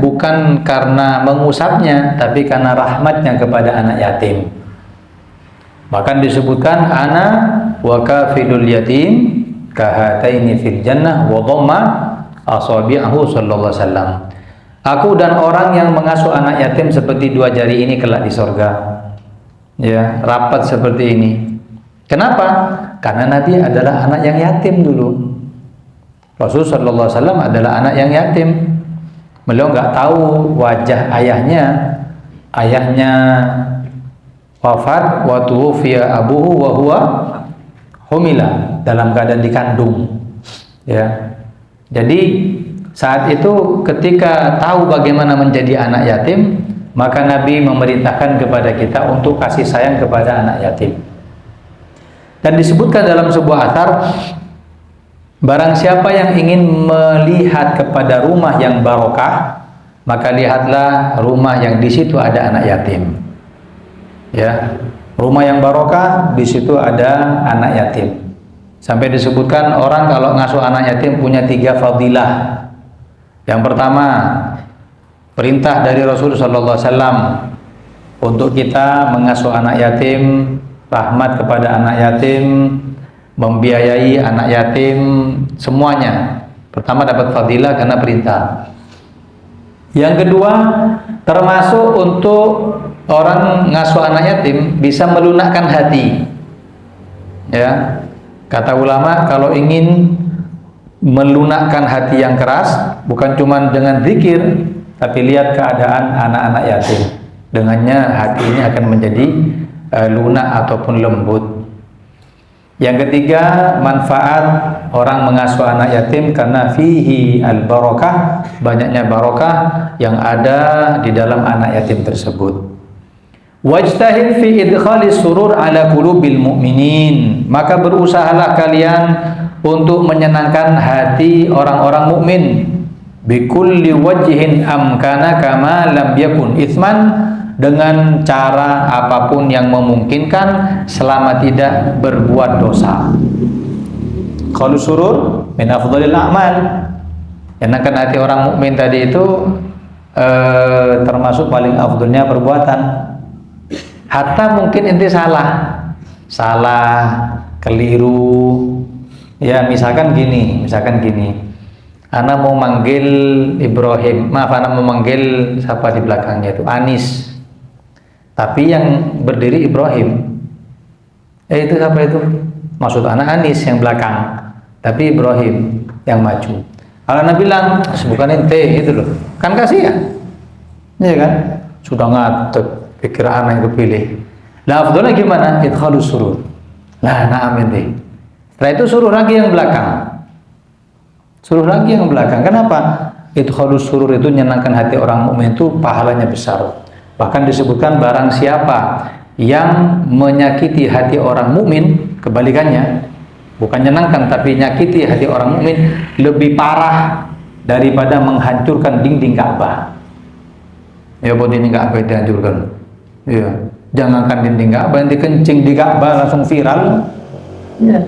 bukan karena mengusapnya, tapi karena rahmatnya kepada anak yatim. Bahkan disebutkan ana wa kafilul yatim kahataini fil jannah wa dhamma asabi'ahu sallallahu alaihi wasallam. Aku dan orang yang mengasuh anak yatim seperti dua jari ini kelak di sorga. Ya, rapat seperti ini. Kenapa? Karena Nabi adalah anak yang yatim dulu. Rasul sallallahu alaihi wasallam adalah anak yang yatim. Beliau nggak tahu wajah ayahnya. Ayahnya wafat wa tuwfiya abuhu wa huwa humila, dalam keadaan dikandung. Ya. Jadi saat itu ketika tahu bagaimana menjadi anak yatim, maka Nabi memerintahkan kepada kita untuk kasih sayang kepada anak yatim. Dan disebutkan dalam sebuah athar, barang siapa yang ingin melihat kepada rumah yang barokah, maka lihatlah rumah yang di situ ada anak yatim. Ya, rumah yang barokah di situ ada anak yatim. Sampai disebutkan orang kalau ngasuh anak yatim punya 3 fadilah. Yang pertama, perintah dari Rasulullah SAW untuk kita mengasuh anak yatim, rahmat kepada anak yatim, membiayai anak yatim, semuanya. Pertama dapat fadilah karena perintah. Yang kedua, termasuk untuk orang ngasuh anak yatim bisa melunakkan hati. Ya, kata ulama kalau ingin melunakkan hati yang keras, bukan cuma dengan zikir, tapi lihat keadaan anak-anak yatim. Dengannya hati ini akan menjadi lunak ataupun lembut. Yang ketiga, manfaat orang mengasuh anak yatim karena fihi al-barakah, banyaknya barakah yang ada di dalam anak yatim tersebut. Wajtahid fi idkhalis surur ala qulubil mu'minin, maka berusahalah kalian untuk menyenangkan hati orang-orang mukmin bikulli wajhin amkana kama lam yakun itsman, dengan cara apapun yang memungkinkan selama tidak berbuat dosa. Qalu surur min afdhalil a'mal, menyenangkan hati orang mukmin tadi itu termasuk paling afdalnya perbuatan. Hatta mungkin ente salah, keliru. Ya, misalkan gini, Ana mau manggil Ibrahim, Ana mau manggil siapa di belakangnya itu, Anis. Tapi yang berdiri Ibrahim. Itu siapa itu? Maksud Ana Anis yang belakang, tapi Ibrahim yang maju. Kalau Ana bilang, bukan ente, gitu loh. Kan kasihan. Iya kan? Sudah ngatet, pikir Ana yang kepilih. Nah, afdalnya gimana? Idkhalus surur. Nah, na'am ente. Setelah itu suruh lagi yang belakang. Kenapa? Idkhalus surur itu menyenangkan hati orang mukmin itu pahalanya besar. Bahkan disebutkan barang siapa yang menyakiti hati orang mukmin, kebalikannya, bukan menyenangkan tapi nyakiti hati orang mukmin, lebih parah daripada menghancurkan dinding Ka'bah. Ya, buat dinding Ka'bah itu dihancurkan. Iya, jangankan dinding Ka'bah, yang dikencing di Ka'bah langsung viral. Ya.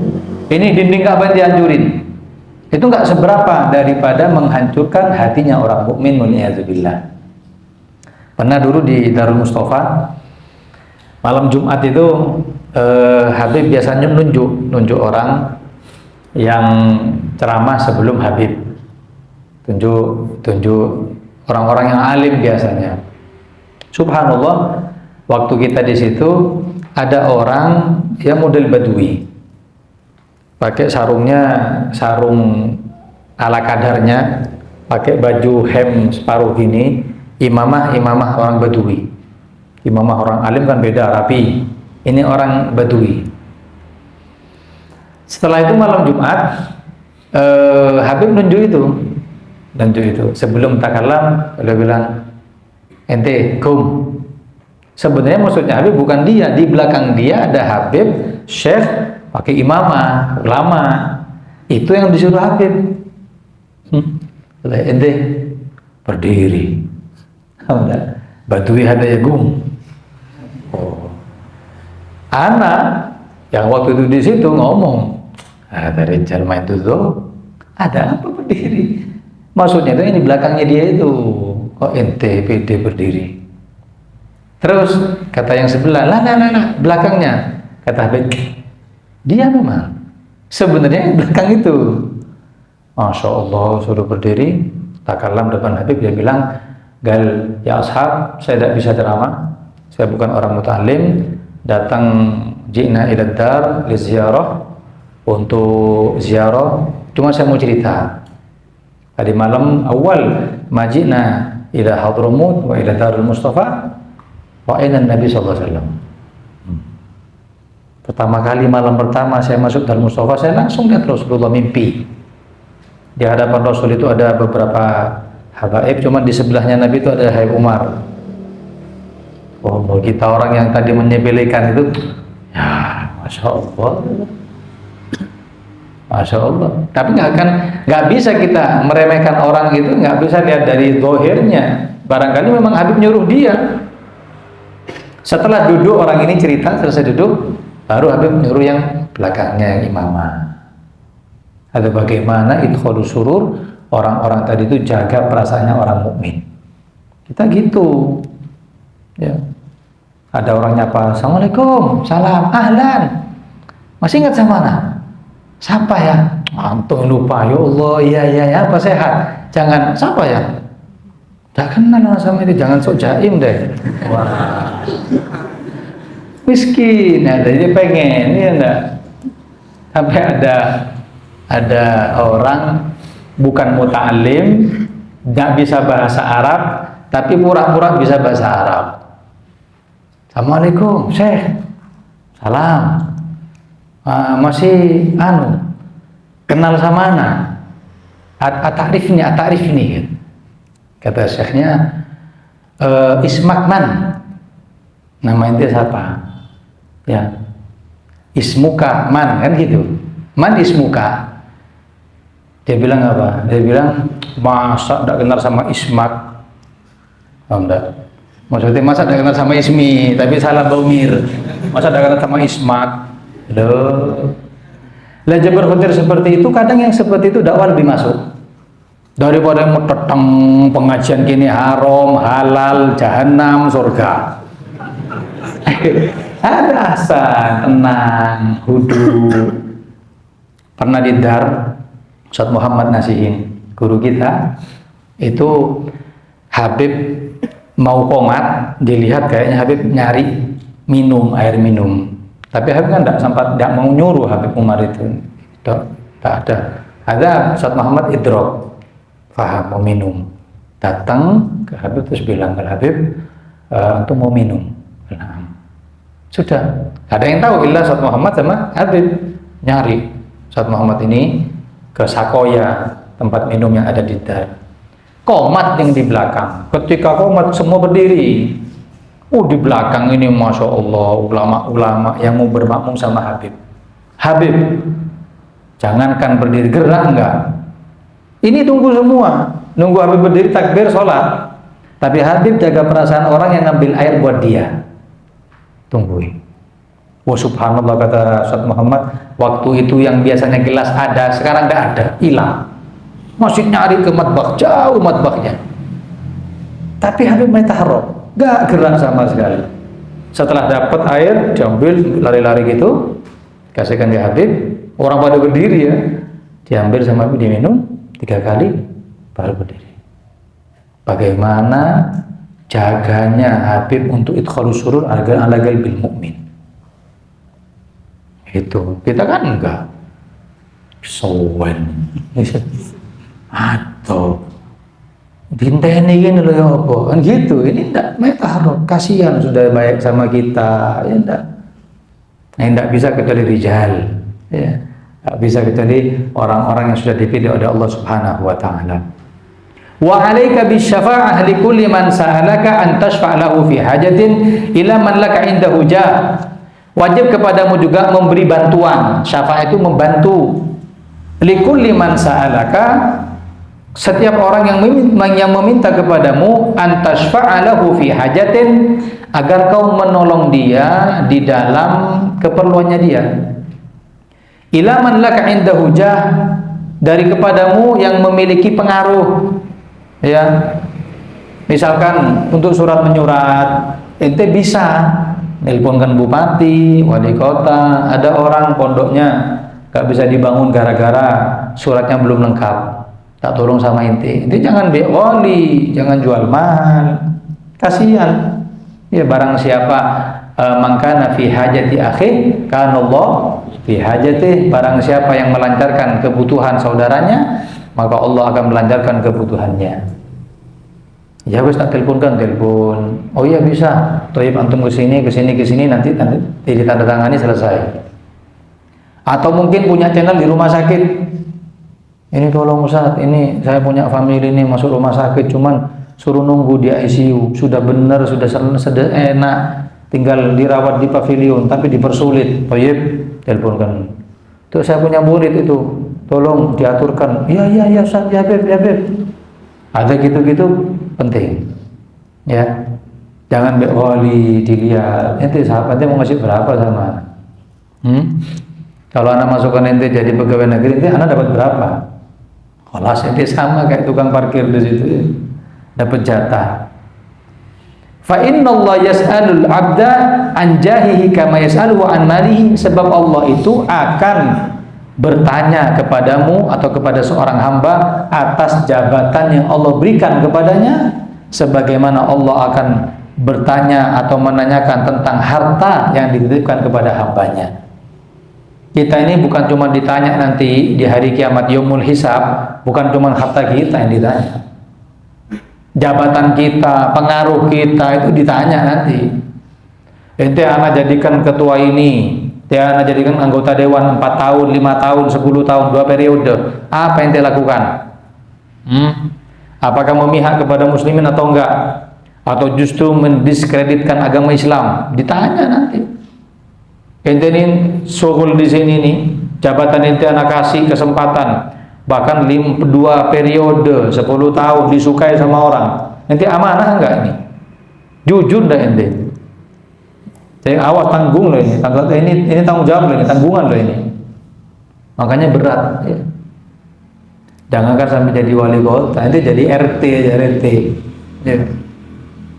Ini dinding Ka'bah dihancurin. Itu enggak seberapa daripada menghancurkan hatinya orang mukmin, waliyadzubillah. Pernah dulu di Darul Mustafa malam Jumat itu Habib biasanya nunjuk orang yang ceramah sebelum Habib. Tunjuk orang-orang yang alim biasanya. Subhanallah, waktu kita di situ ada orang yang model Badui. Pakai sarung ala kadarnya, pakai baju hem separuh ini. Imamah orang Badui. Imamah orang alim kan beda, rapi. Ini orang Badui. Setelah itu malam Jumat, Habib nunjuk itu. Sebelum takalam, beliau bilang, ente kum. Sebenarnya maksudnya Habib bukan dia. Di belakang dia ada Habib, Syekh, pakai imamah, ulama. Itu yang disuruh Habib. Ente berdiri. Badui ada ya gum. Anak yang waktu itu di situ ngomong, dari Jerman itu tuh ada apa berdiri? Maksudnya itu yang di belakangnya dia itu. kok ente pede berdiri. Terus kata yang sebelah, lah, belakangnya. Kata Habib, dia memang sebenarnya yang belakang itu. Masya Allah, suruh berdiri, takalam depan Habib, dia bilang, gal, ya ashab, saya tidak bisa ceramah, saya bukan orang mutalim, datang ji'na ila dar li ziarah, untuk ziarah, cuma saya mau cerita. Tadi malam awal majina ila Hadramut wa ila Darul Mustafa wa ila Nabi sallallahu alaihi wasallam. Pertama kali malam pertama saya masuk Darul Mustafa, saya langsung lihat Rasulullah mimpi. Di hadapan Rasul itu ada beberapa habaib, cuma di sebelahnya Nabi itu ada Habib Umar. Oh, kita orang yang tadi menyepelekan itu, ya Masya Allah. Masya Allah. Tapi nggak bisa kita meremehkan orang itu, nggak bisa lihat dari zahirnya. Barangkali memang Habib nyuruh dia. Setelah duduk orang ini cerita, selesai duduk, baru Habib nyuruh yang belakangnya, yang imamah. Ada bagaimana idkhalus surur, orang-orang tadi itu jaga perasaannya orang mukmin. Kita gitu. Ya. Ada orang nyapa, Assalamualaikum, salam, ahlan. Masih ingat sama mana? Siapa ya? Antum lupa, ya Allah, iya, apa sehat? Jangan, siapa ya? Tak kenal sama itu, jangan sok jaim deh. Wah. Miskin, ya, jadi pengen, ya enggak? Sampai ada orang bukan muta'alim, nggak bisa bahasa Arab, tapi pura-pura bisa bahasa Arab. Assalamualaikum, Syekh. Salam. Masih kenal sama ana? Atarifni. Kata Syekhnya, Ismak man. Nama ente siapa? Ya. Ismuka man, kan gitu. Man ismuka. Dia bilang apa? Dia bilang, masa tidak kenal sama Ismak? Oh, enggak. Maksudnya masa tidak kenal sama Ismi, tapi salah Baumir. Masa tidak kenal sama Ismak? Loh. Lah berpikir seperti itu, kadang yang seperti itu dakwah lebih masuk. Daripada yang tetang pengajian gini haram, halal, jahanam, surga. Ada asal, tenang, hudu. Pernah di Dar, Ustaz Muhammad Nasihin, guru kita, itu Habib mau komat, dilihat kayaknya Habib nyari air minum. Tapi Habib kan tidak mau nyuruh Habib Umar itu, tak ada. Ada Ustaz Muhammad idrok, faham mau minum, datang ke Habib terus bilang ke Habib, untuk mau minum. Nah, sudah, ada yang tahu illa Ustaz Muhammad sama Habib nyari. Ustaz Muhammad ini ke Sakoya, tempat minum yang ada di Dar. Komat yang di belakang. Ketika komat semua berdiri. Di belakang ini Masya Allah ulama-ulama yang mau bermakmum sama Habib. Habib, jangankan berdiri, gerak enggak. Ini tunggu semua. Nunggu Habib berdiri, takbir, sholat. Tapi Habib jaga perasaan orang yang ngambil air buat dia. Tungguin. Wah subhanallah, kata Ustaz Muhammad, waktu itu yang biasanya gelas ada, sekarang nggak ada, hilang. Masih nyari ke matbah, jauh matbahnya. Tapi Habib main taharok, nggak gerak sama sekali. Setelah dapat air, diambil, lari-lari gitu, kasihkan ke Habib. Orang pada berdiri ya, diambil sama Habib, diminum 3 kali, baru berdiri. Bagaimana jaganya Habib untuk idkhalus surur ala qalbil mu'min. Itu kita kan enggak sowan atau dinteni gini loh ya apa kan gitu. Ini enggak metaharok, kasihan sudah baik sama kita ya enggak. Nah, enggak bisa kecuali rijal ya, enggak bisa kecuali orang-orang yang sudah dipilih oleh Allah Subhanahu wa taala. Wa 'alaika bisyafa'ah li kulli man sa'alaka an tashfa' lahu fi hajatin ila man laka indahu jah. Wajib kepadamu juga memberi bantuan. Syafaat itu membantu. Likulli man sa'alaka, setiap orang yang meminta kepadamu, antashfa'a lahu fi hajatin, agar kau menolong dia di dalam keperluannya dia. Ila man laka indahu jah, dari kepadamu yang memiliki pengaruh. Ya. Misalkan untuk surat menyurat, ente bisa nelponkan bupati, wali kota, ada orang pondoknya gak bisa dibangun gara-gara suratnya belum lengkap, tak tolong sama ente. Ente jangan be wali, jangan jual mahal, kasihan. Ya barang siapa mangkana fi hajati akhi, kana Allah fi hajati. Barang siapa yang melancarkan kebutuhan saudaranya, maka Allah akan melancarkan kebutuhannya. Ya wes tak teleponkan, telepon. Oh iya bisa. Toib antum kesini nanti ditandatangani selesai. Atau mungkin punya channel di rumah sakit. Ini tolong Ustaz, ini saya punya family ini masuk rumah sakit, cuman suruh nunggu di ICU. Sudah benar, sudah enak, tinggal dirawat di pavilion, tapi dipersulit. Toib, teleponkan. Tuh saya punya murid itu, tolong diaturkan. Iya Ustaz, ya Beb. Ada gitu-gitu penting, ya. Jangan wali dilihat. Ente sahabatnya mau ngasih berapa sama? Kalau anak masukkan ente jadi pegawai negeri, ente anak dapat berapa? Kalau ente sama kayak tukang parkir di situ, ya. Dapat jatah. Fa inna Allah yas'alul 'abda an jahihi kama yas'aluhu an malihi. Sebab Allah itu akan bertanya kepadamu atau kepada seorang hamba atas jabatan yang Allah berikan kepadanya, sebagaimana Allah akan bertanya atau menanyakan tentang harta yang dititipkan kepada hambanya. Kita ini bukan cuma ditanya nanti di hari kiamat yaumul hisab, bukan cuma harta kita yang ditanya. Jabatan kita, pengaruh kita itu ditanya nanti. Ente anak jadikan ketua ini, dia jadikan anggota dewan 4 tahun, 5 tahun, 10 tahun, 2 periode. Apa yang dia lakukan? Apakah memihak kepada muslimin atau enggak? Atau justru mendiskreditkan agama Islam? Ditanya nanti. Ente ini sogol di sini nih, jabatan ente anak kasih kesempatan, bahkan 2 periode, 10 tahun disukai sama orang. Ente amanah enggak ini? Jujur enggak ente? Saya awas tanggung loh ini, ini tanggung jawab loh ini, tanggungan loh ini. Makanya berat. Ya. Jangankan sampai jadi wali kota, nanti jadi RT aja RT. Ya.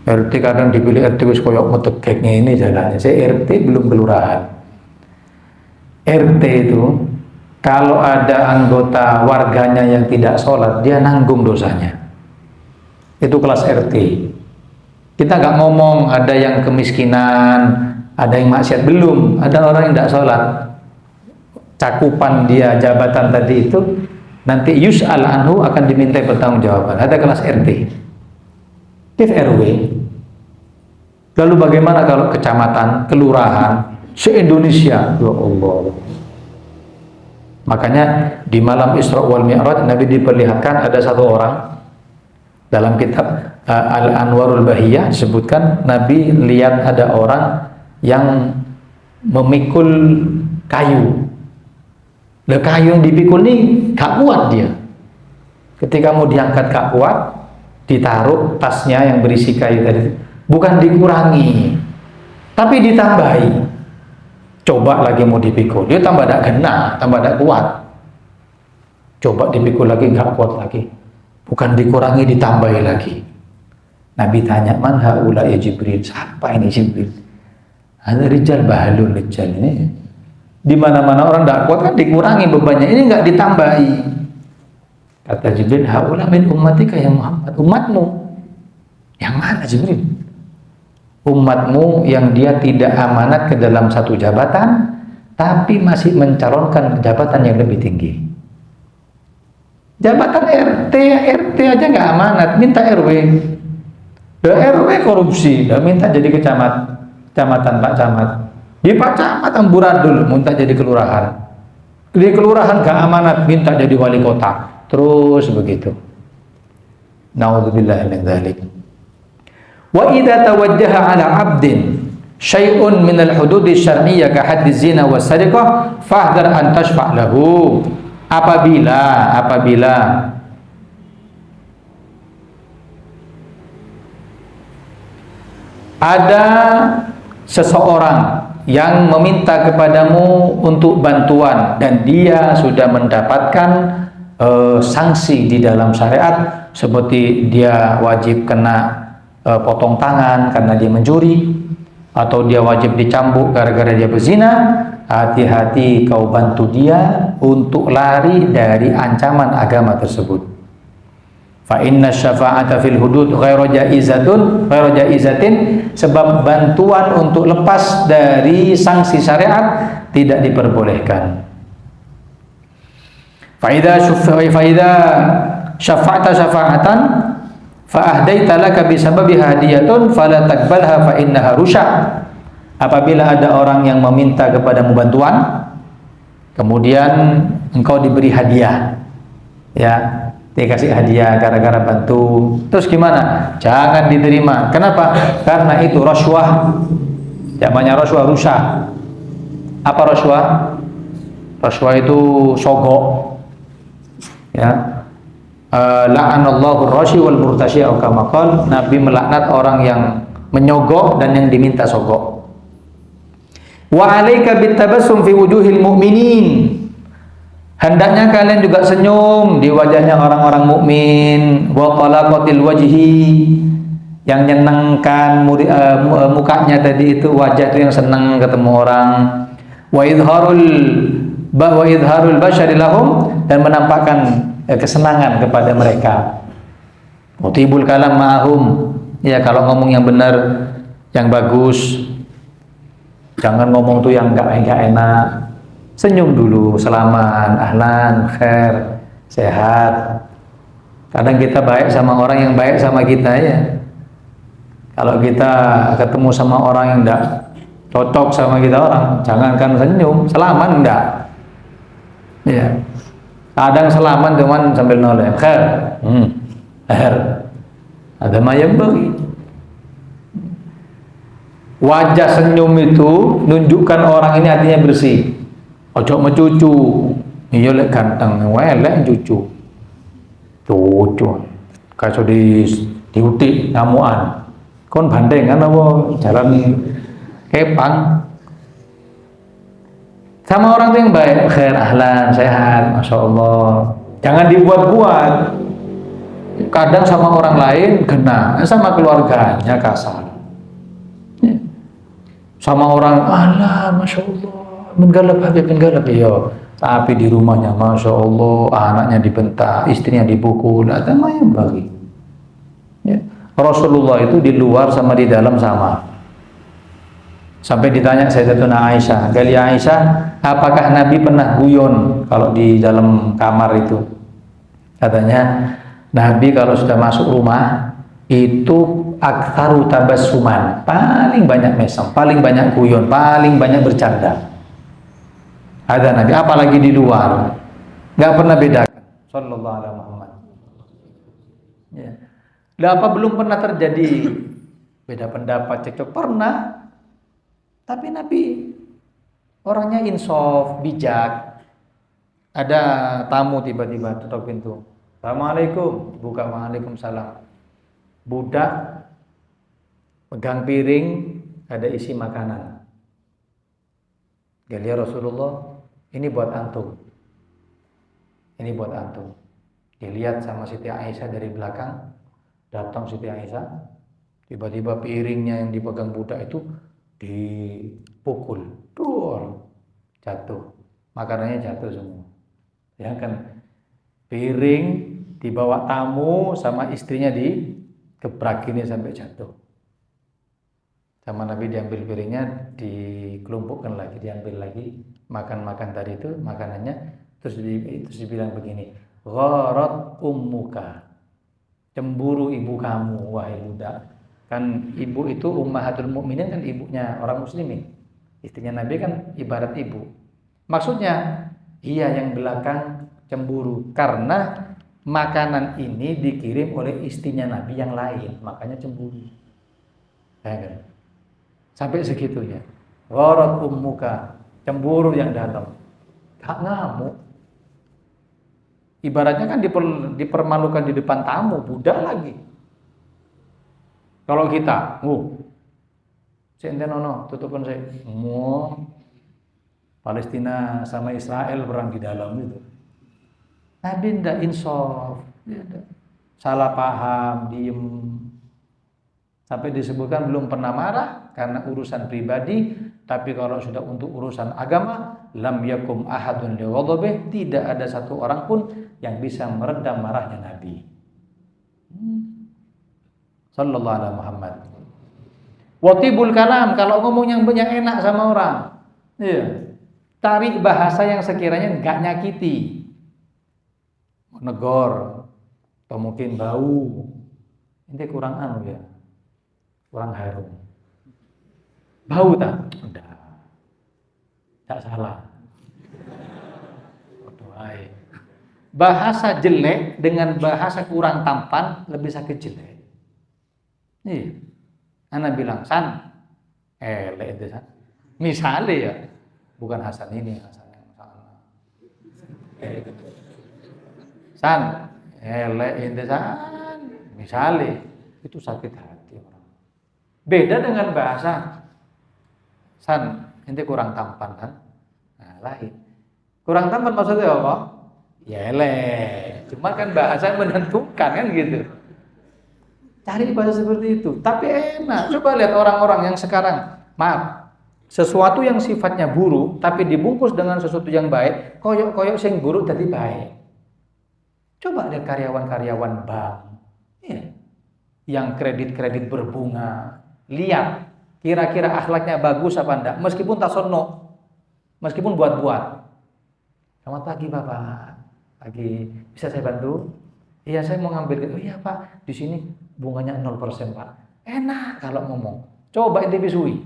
RT kadang dipilih RT wis koyok metegeknya ini jalannya. Saya RT belum kelurahan. RT itu kalau ada anggota warganya yang tidak sholat, dia nanggung dosanya. Itu kelas RT. Kita nggak ngomong ada yang kemiskinan, ada yang maksiat, belum. Ada orang yang tidak sholat, cakupan dia jabatan tadi itu nanti yus'al anhu akan diminta pertanggungjawaban. Ada kelas RT, Kif RW. Lalu bagaimana kalau kecamatan, kelurahan, se-Indonesia? Ya Allah. Makanya di malam Isra wal Mi'raj Nabi diperlihatkan ada satu orang. Dalam kitab Al-Anwarul Bahiyah disebutkan Nabi lihat ada orang yang memikul kayu. Lah kayu yang dipikul ini gak kuat dia. Ketika mau diangkat gak kuat, ditaruh tasnya yang berisi kayu tadi. Bukan dikurangi, tapi ditambahi. Coba lagi mau dipikul, dia tambah tak kena, tambah tak kuat. Coba dipikul lagi gak kuat lagi. Bukan dikurangi, ditambahi lagi. Nabi tanya, man haula ya Jibril? Siapa ini Jibril? Ada rijal bahalul rijal ini. Di mana-mana orang tidak kuat kan dikurangi bebannya, ini enggak ditambahi. Kata Jibril, haula min ummatika ya Muhammad. Umatmu. Yang mana Jibril? Umatmu yang dia tidak amanat ke dalam satu jabatan, tapi masih mencalonkan jabatan yang lebih tinggi. Jabatan RT aja nggak amanat, minta RW. RW korupsi, udah minta jadi kecamatan Pak Camat. Di Pak Camat amburadul, minta jadi kelurahan. Di kelurahan gak amanat, minta jadi wali kota. Terus begitu. Na'udzubillahi min dzalik. Wa idza tawajjaha 'ala 'abdin syai'un min al-hududi syar'iyyah ka haddi zina wa sariqah fahdhar an tashfa' lahu. Apabila ada seseorang yang meminta kepadamu untuk bantuan dan dia sudah mendapatkan sanksi di dalam syariat, seperti dia wajib kena potong tangan karena dia mencuri, atau dia wajib dicambuk gara-gara dia berzina, hati-hati kau bantu dia untuk lari dari ancaman agama tersebut. Fa inna syafa'ata fil hudud ghairu jaizatin, sebab bantuan untuk lepas dari sanksi syariat tidak diperbolehkan. Fa idza syafa'ta syafa'atan fa ahdaita laka bisababi hadiyatun fala taqbalha fa innaha rusya. Apabila ada orang yang meminta kepadamu bantuan, kemudian engkau diberi hadiah, ya, dikasih hadiah gara-gara bantu, terus gimana? Jangan diterima. Kenapa? Karena itu rasuah. Namanya rasuah rusak. Apa rasuah? Rasuah itu sogok. Ya. La'anallahu ar-rashi wal murtashi atau kama qala, Nabi melaknat orang yang menyogok dan yang diminta sogok. Wa 'alaika bitabassum fi wujuhil mu'minin. Hendaknya kalian juga senyum di wajahnya orang-orang mukmin. Wa talaqatil wajhi, yang nyenangkan mukanya tadi itu, wajah itu yang senang ketemu orang. Wa idharul bashari lahum, dan menampakkan kesenangan kepada mereka. Mutibul kalam ma'hum, ya, kalau ngomong yang benar, yang bagus, jangan ngomong tuh yang enggak enak. Senyum dulu, selamat, ahlan, khair, sehat. Kadang kita baik sama orang yang baik sama kita, ya. Kalau kita ketemu sama orang yang enggak cocok sama kita orang, jangankan senyum, selamat enggak. Ya. Kadang selamat cuman sambil noleh, khair, khair. Ada mayam bagi. Wajah senyum itu nunjukkan orang ini hatinya bersih. Ojo mencucu, iya lek ganteng, welek cucu, kaso diutik ngamuan, kon bandengan apa jalan kepang. Sama orang tuh yang baik, khair, ahlan, sehat, masya Allah. Jangan dibuat-buat. Kadang sama orang lain kena, sama keluarganya kasar. Sama orang, alah, masya Allah, menggalap habib, menggalap, iya. Tapi di rumahnya, masya Allah, anaknya dibentak, istrinya dipukul, ada yang bagi. Ya. Rasulullah itu di luar sama di dalam sama. Sampai ditanya Sayyidatuna Aisyah, Gali Aisyah, apakah Nabi pernah guyon kalau di dalam kamar itu? Katanya, Nabi kalau sudah masuk rumah, itu aktsaru tabassuman, paling banyak mesem, paling banyak guyon, paling banyak bercanda. Ada Nabi, apalagi di luar, nggak pernah bedakan. Sallallahu alaihi Muhammad. Ya. Lah apa belum pernah terjadi beda pendapat, cekcok? Pernah. Tapi Nabi orangnya insaf, bijak. Ada tamu tiba-tiba tutup pintu. Assalamualaikum, buka, waalaikumsalam. Budak pegang piring, ada isi makanan. Dia Rasulullah, ini buat antum. Ini buat antum. Dilihat sama Siti Aisyah dari belakang. Datang Siti Aisyah, tiba-tiba piringnya yang dipegang budak itu dipukul, jatuh, makanannya jatuh semua. Ya kan, piring dibawa tamu sama istrinya dikebrak ini sampai jatuh. Sama Nabi diambil piringnya, dikelompokkan lagi, diambil lagi, makan tadi itu makanannya, terus dibilang begini, gharat ummuka, cemburu ibu kamu wahai budak. Kan ibu itu ummahatul mukminin, kan ibunya orang muslimin. Istrinya Nabi kan ibarat ibu. Maksudnya, iya yang belakang cemburu karena makanan ini dikirim oleh istrinya Nabi yang lain, makanya cemburu. Ya kan? Sampai segitunya. Gharat ummuka, cemburu yang datang. Gak ngamuk. Ibaratnya kan dipermalukan di depan tamu, budak lagi. Kalau kita, sentenono, tutupkan saya, Palestina sama Israel perang di dalam itu. Nabi tidak insaf, salah paham, diem. Sampai disebutkan belum pernah marah karena urusan pribadi, tapi kalau sudah untuk urusan agama, lam yakum ahadun lighadabih, tidak ada satu orang pun yang bisa meredam marahnya Nabi. Sallallahu alaihi Muhammad. Watibul kalam, kalau ngomong yang banyak enak sama orang. Iya. Cari bahasa yang sekiranya enggak nyakiti. Negor atau mungkin bau. Ini kurang ya. Kurang harum. Bau tak? Udah. Tak salah. Doai. Bahasa jelek dengan bahasa kurang tampan lebih sakit jelek. Iya. Ana bilang San, elek itu San. Misalnya ya, bukan Hasan ini, Hasan yang sana. San, elek itu San. Misalnya itu sakit hati orang. Beda dengan bahasa San, ini kurang tampan kan? Nah, lain. Kurang tampan maksudnya apa? Ya elek. Cuma kan bahasa menentukan kan gitu. Cari bahasa seperti itu. Tapi enak. Coba lihat orang-orang yang sekarang, maaf, sesuatu yang sifatnya buruk tapi dibungkus dengan sesuatu yang baik, koyok-koyok sing buruk jadi baik. Coba lihat karyawan-karyawan bank. Ya. Yang kredit-kredit berbunga. Lihat kira-kira akhlaknya bagus apa enggak, meskipun tak sono, meskipun buat-buat. Selamat pagi Bapak. Pagi, bisa saya bantu? Iya, saya mau ngambil. Oh iya Pak, di sini bunganya 0% Pak. Enak kalau ngomong. Coba ente bisui.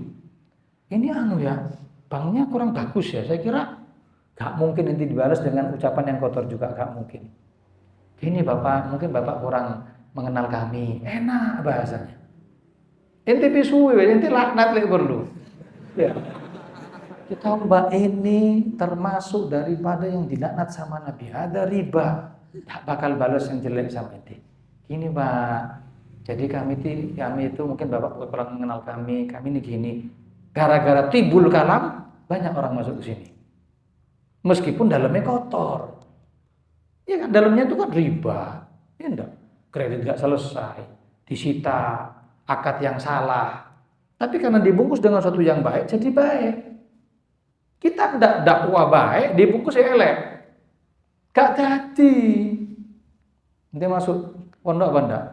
Ini ya, banknya kurang bagus ya. Saya kira gak mungkin ente dibalas dengan ucapan yang kotor juga, gak mungkin. Gini Bapak, mungkin Bapak kurang mengenal kami. Enak bahasanya. Ente bisui, ente laknat lek perlu. Ya. Kita Mbak ini termasuk daripada yang dilaknat sama Nabi. Ada riba. Tak bakal balas yang jelek sama ente. Gini Pak, jadi kami itu mungkin Bapak kurang mengenal kami ini gini. Gara-gara tibul kalam, banyak orang masuk ke sini. Meskipun dalamnya kotor. Ya kan, dalamnya itu kan riba. Ya enggak, kredit gak selesai, disita, akad yang salah. Tapi karena dibungkus dengan sesuatu yang baik, jadi baik. Kita enggak dakwah baik, dibungkus ya elek. Gak jadi. Nanti masuk pondok apa enggak?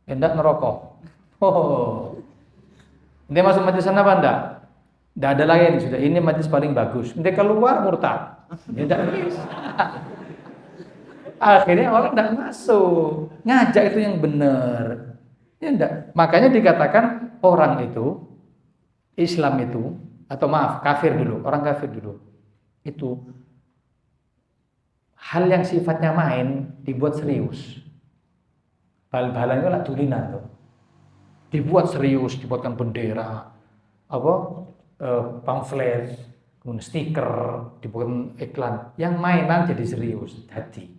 Enggak ngerokok. Oh. Nanti masuk majelis sana apa enggak? Enggak ada lain sudah. Ini majelis paling bagus. Nanti keluar murtad. Enggak bisa. Akhirnya orang enggak masuk. Ngajak itu yang benar. Ya enggak. Makanya dikatakan orang itu, Islam itu, atau maaf, kafir dulu, orang kafir dulu. Itu hal yang sifatnya main dibuat serius. Bal-balan itu lah tulinan tuh. Dibuat serius, dibuatkan bendera, pamflet, kemudian stiker, dibuatkan iklan. Yang mainan jadi serius. Jadi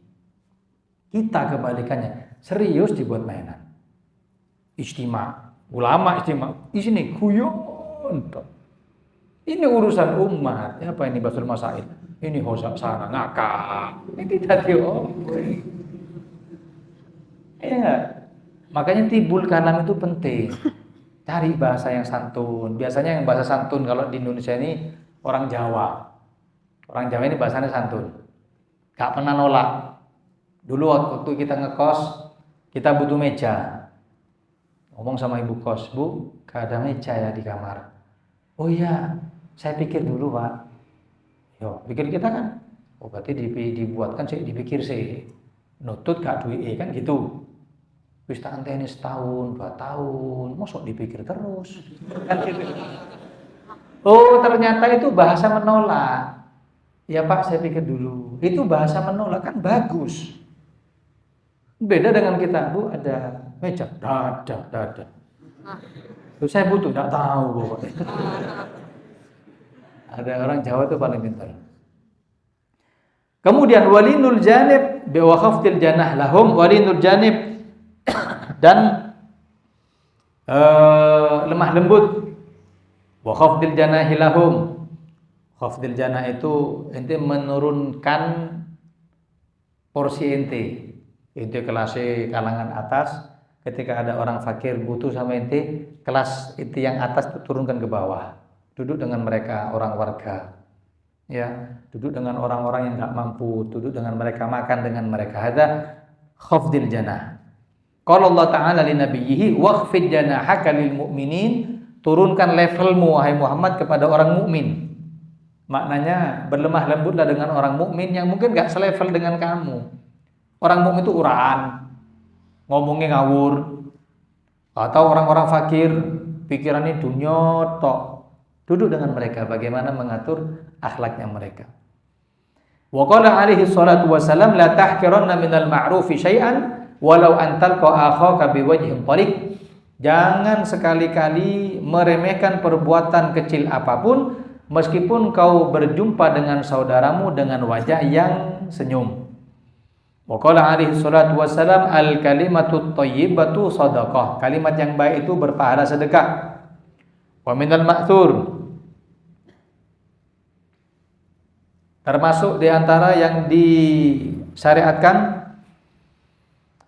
kita kebalikannya, serius dibuat mainan. Ijtima, ulama ijtima, di sini guyon. Ini urusan umat. Apa ini basul masail? Ini hosak sana ngakak. Ini tidak diomongin. Ya, makanya tibul kalam itu penting. Cari bahasa yang santun. Biasanya yang bahasa santun kalau di Indonesia ini orang Jawa. Orang Jawa ini bahasanya santun. Gak pernah nolak. Dulu waktu kita ngekos, kita butuh meja. Ngomong sama ibu kos, Bu, gak ada meja ya di kamar. Oh iya, saya pikir dulu Pak. Yo, pikir kita kan, oh berarti dibuatkan sih, dipikir sih, nutut gak duit kan gitu. Wis tak anteni setahun, 2 tahun, mosok dipikir terus. Kan gitu. Oh ternyata itu bahasa menolak. Ya Pak, saya pikir dulu. Itu bahasa menolak kan bagus. Beda dengan kita, Bu ada meja, ada. Terus saya butuh, nggak tahu pokoknya. Ada orang Jawa itu paling pintar. Kemudian walinul janib bi wa khafdil janah lahum, walinul janib dan lemah lembut, wa khafdil janahi lahum. Khafdil janah itu ente menurunkan porsi ente kelas kalangan atas, ketika ada orang fakir butuh sama ente, kelas itu yang atas turunkan ke bawah, duduk dengan mereka orang warga, ya, duduk dengan orang-orang yang nggak mampu, duduk dengan mereka, makan dengan mereka. Ada khafdil janah. Qala Allah Ta'ala li nabiyhi wakhfid janahaka lil mu'minin, turunkan levelmu wahai Muhammad kepada orang mukmin. Maknanya berlemah lembutlah dengan orang mukmin yang mungkin nggak selevel dengan kamu. Orang mukmin itu uraan, ngomongnya ngawur, atau orang-orang fakir pikirannya dunia tok. Duduk dengan mereka, bagaimana mengatur akhlaknya mereka. Wa qala alaihi salatu wasalam la tahqiranna minal ma'rufi syai'an walau an talqa akhaka biwajhin thariq. Jangan sekali-kali meremehkan perbuatan kecil apapun meskipun kau berjumpa dengan saudaramu dengan wajah yang senyum. Wa qala alaihi salatu wassalam al kalimatut thayyibatu shadaqah. Kalimat yang baik itu berpahala sedekah. Wa minal ma'thur, termasuk di antara yang disyariatkan,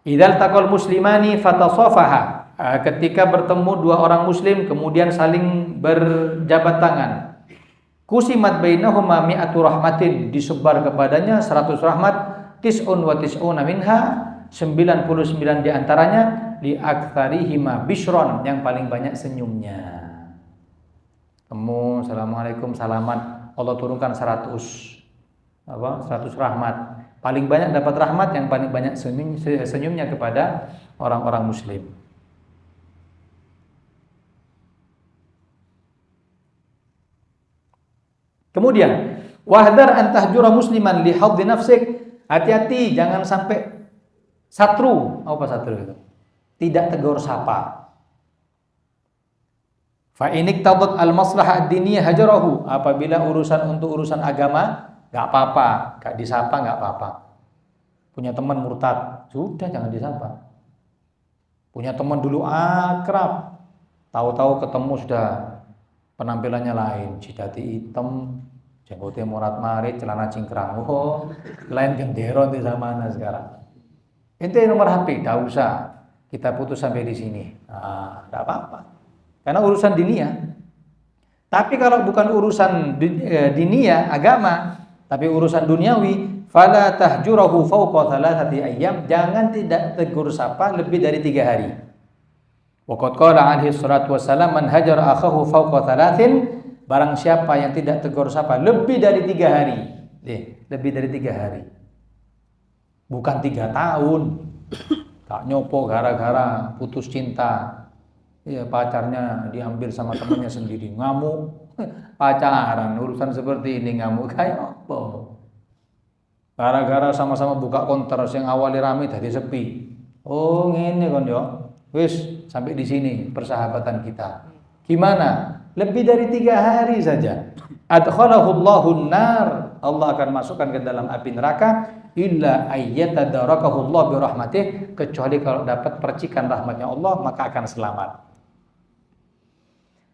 idzal taqal muslimani fatasafaha. Ketika bertemu dua orang muslim kemudian saling berjabat tangan, kusimat bainahuma mi'atu rahmatin, disebar kepadanya 100 rahmat, tis'un wa tis'una minha, 99 di antaranya li aktsarihima bisyron, yang paling banyak senyumnya. Temu, assalamualaikum, salaman, Allah turunkan 100 rahmat. Paling banyak dapat rahmat yang paling banyak senyumnya kepada orang-orang muslim. Kemudian wahdar an tahjura musliman li haddi nafsik, hati-hati jangan sampai satru. Apa satru itu? Tidak tegur sapa. Fa inik tabat al maslahah ad-diniyah hajarahu, apabila untuk urusan agama enggak apa-apa, enggak disapa enggak apa-apa. Punya teman murtad, sudah jangan disapa. Punya teman dulu akrab, tahu-tahu ketemu sudah penampilannya lain, jidati hitam, jenggotnya morat-marit, celana cingkrang. Oh, lain gendero di zamana sekarang. Ente nomor HP, enggak usah. Kita putus sampai di sini. Nah, enggak apa-apa. Karena urusan dunia. Tapi kalau bukan urusan dunia, agama, tapi urusan duniawi, fala tahjurahu fawqa thalathati ayyam, jangan tidak tegur sapa lebih dari 3 hari. Wa qad qala alaihi salatu wassalam man hajara akhahu fawqa thalathin, barang siapa yang tidak tegur sapa lebih dari 3 hari. Lebih dari 3 hari. Bukan 3 tahun. Tak nyopo gara-gara putus cinta. Ya, pacarnya diambil sama temannya sendiri, ngamuk. Pacaran urusan seperti ini ngamuk kayak apa? Gara-gara sama-sama buka kontras yang awalnya rame tadi sepi. Oh, ngene kon yo. Wis sampai di sini persahabatan kita. Gimana? Lebih dari 3 hari saja. Adkhalahu Allahun nar, Allah akan masukkan ke dalam api neraka, illa ayyatadarakahu Allah bi rahmatih, kecuali kalau dapat percikan rahmatnya Allah maka akan selamat.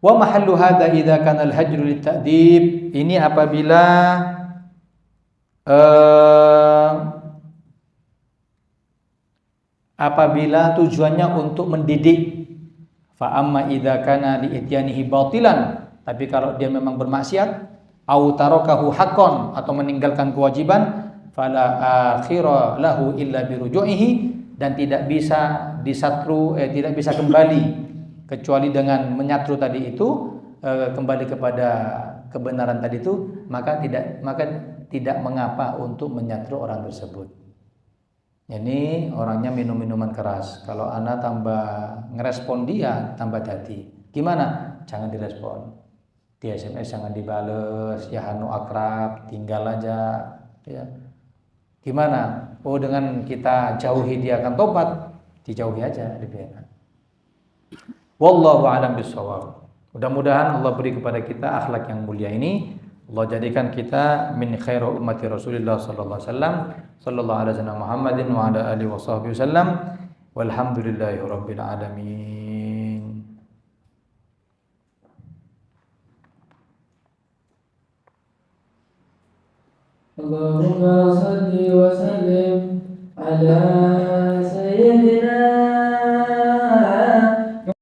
Wa mahallu hadza idza kana al-hajru lit-ta'dib, ini apabila tujuannya untuk mendidik. Fa amma idza kana li ityanihi batilan, tapi kalau dia memang bermaksiat, au tarakahu haqqan, atau meninggalkan kewajiban, fala akhira lahu illa biruju'ihi, dan tidak bisa tidak bisa kembali kecuali dengan menyatru tadi itu, kembali kepada kebenaran tadi itu, maka tidak mengapa untuk menyatru orang tersebut. Ini orangnya minum minuman keras, kalau ana tambah ngerespon dia tambah jadi. Gimana? Jangan direspon. Di SMS jangan dibales, ya hanu akrab, tinggal aja, ya. Gimana? Oh, dengan kita jauhi dia akan tobat, dijauhi aja, dibiarkan. Wallahu a'lam bishawab. Mudah-mudahan Allah beri kepada kita akhlak yang mulia ini. Allah jadikan kita min khairu ummati Rasulillah sallallahu alaihi wasallam, sallallahu alaihi wasallam Muhammadin wa ala alihi washabbihi wasallam. Walhamdulillahi rabbil alamin. Allah